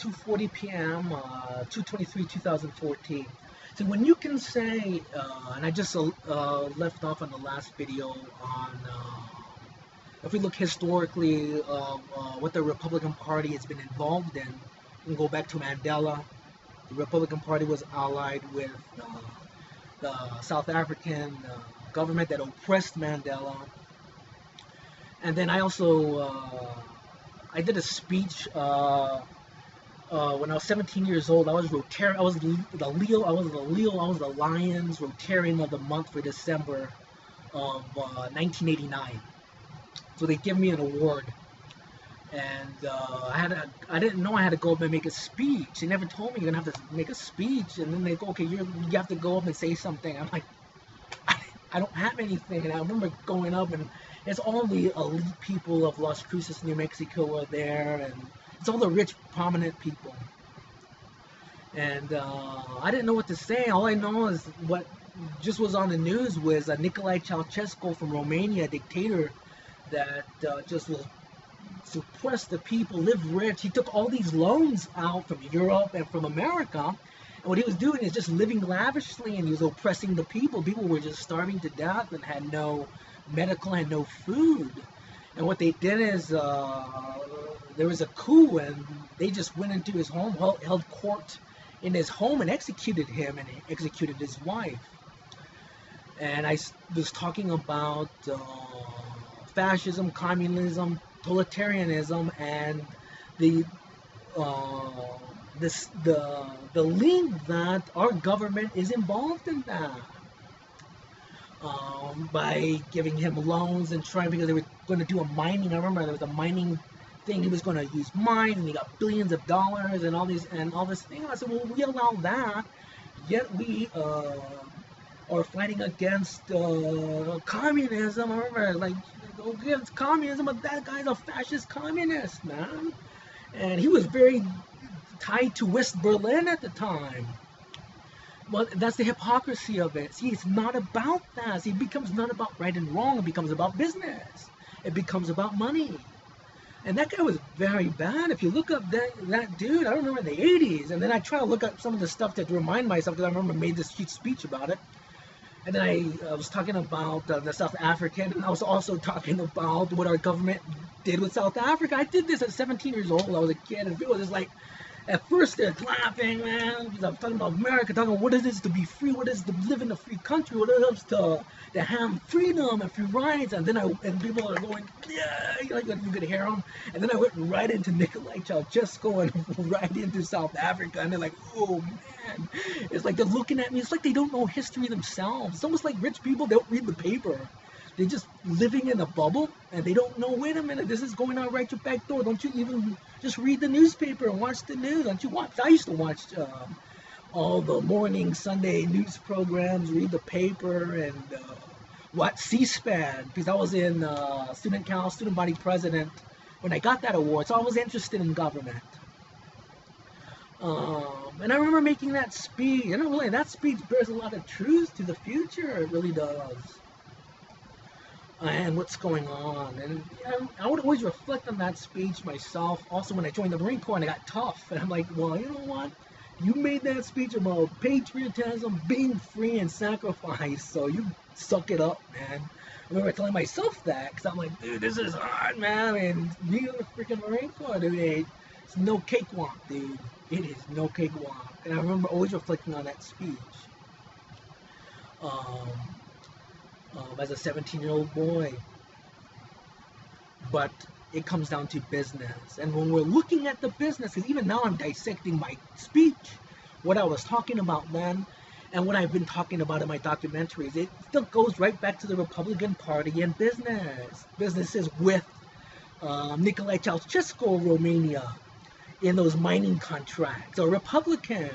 2:40 p.m., 2/23/2014. So when you can say, and I just left off on the last video on, if we look historically what the Republican Party has been involved in, we can go back to Mandela. The Republican Party was allied with the South African government that oppressed Mandela. And then I also I did a speech when I was 17 years old. I was Rotarian. I was the Lions Rotarian of the month for December of 1989. So they give me an award, and I didn't know I had to go up and make a speech. They never told me you're gonna have to make a speech, and then they go, okay, you have to go up and say something. I'm like, I don't have anything. And I remember going up, and it's all the elite people of Las Cruces, New Mexico were there, and it's all the rich, prominent people. And I didn't know what to say. All I know is what just was on the news was Nicolae Ceausescu from Romania, a dictator that just will suppress the people, live rich. He took all these loans out from Europe and from America, and what he was doing is just living lavishly, and he was oppressing the people. People were just starving to death and had no medical and no food. And what they did is there was a coup, and they just went into his home, held court in his home, and executed him and executed his wife. And I was talking about fascism, communism, totalitarianism, and the link that our government is involved in that. By giving him loans and trying, because they were going to do a mining. I remember there was a mining thing. He was going to use mines, and he got billions of dollars and all this thing. I said, well, we allow that, yet we are fighting against communism. I remember, like, against communism, but that guy's a fascist communist, man. And he was very tied to West Berlin at the time. Well, that's the hypocrisy of it. See, it's not about that. See, it becomes not about right and wrong. It becomes about business. It becomes about money. And that guy was very bad. If you look up that dude, I remember in the 80s. And then I try to look up some of the stuff to remind myself, because I remember I made this huge speech about it. And then I was talking about the South African, and I was also talking about what our government did with South Africa. I did this at 17 years old. I was a kid, and people were just like, at first they're clapping, man, because I'm talking about America, talking about what it is to be free, what it is to live in a free country, what it is to have freedom and free rights. And then people are going, yeah, like you could hear them. And then I went right into Nicolae Ceausescu and right into South Africa, and they're like, oh man, it's like they're looking at me. It's like they don't know history themselves. It's almost like rich people don't read the paper. They're just living in a bubble, and they don't know, wait a minute, this is going on right your back door. Don't you even just read the newspaper and watch the news? Don't you watch? I used to watch all the morning Sunday news programs, read the paper, and watch C-SPAN, because I was in student body president when I got that award, so I was interested in government. And I remember making that speech, and really, that speech bears a lot of truth to the future. It really does. And what's going on. And I would always reflect on that speech myself. Also, when I joined the Marine Corps and I got tough, and I'm like, well, you know what? You made that speech about patriotism, being free, and sacrifice, so you suck it up, man. I remember telling myself that, because I'm like, dude, this is hard, man. And being in the freaking Marine Corps, dude, it's no cakewalk, dude. It is no cakewalk. And I remember always reflecting on that speech. As a 17-year-old boy. But it comes down to business. And when we're looking at the business, because even now I'm dissecting my speech, what I was talking about then, and what I've been talking about in my documentaries, it still goes right back to the Republican Party and business. Businesses with Nicolae Ceausescu of Romania in those mining contracts. A Republican.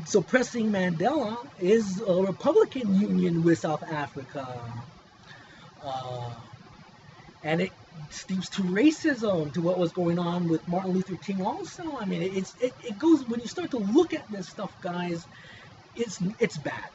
Suppressing Mandela is a Republican union with South Africa. And it steeps to racism, to what was going on with Martin Luther King also. I mean, it goes, when you start to look at this stuff, guys, it's bad.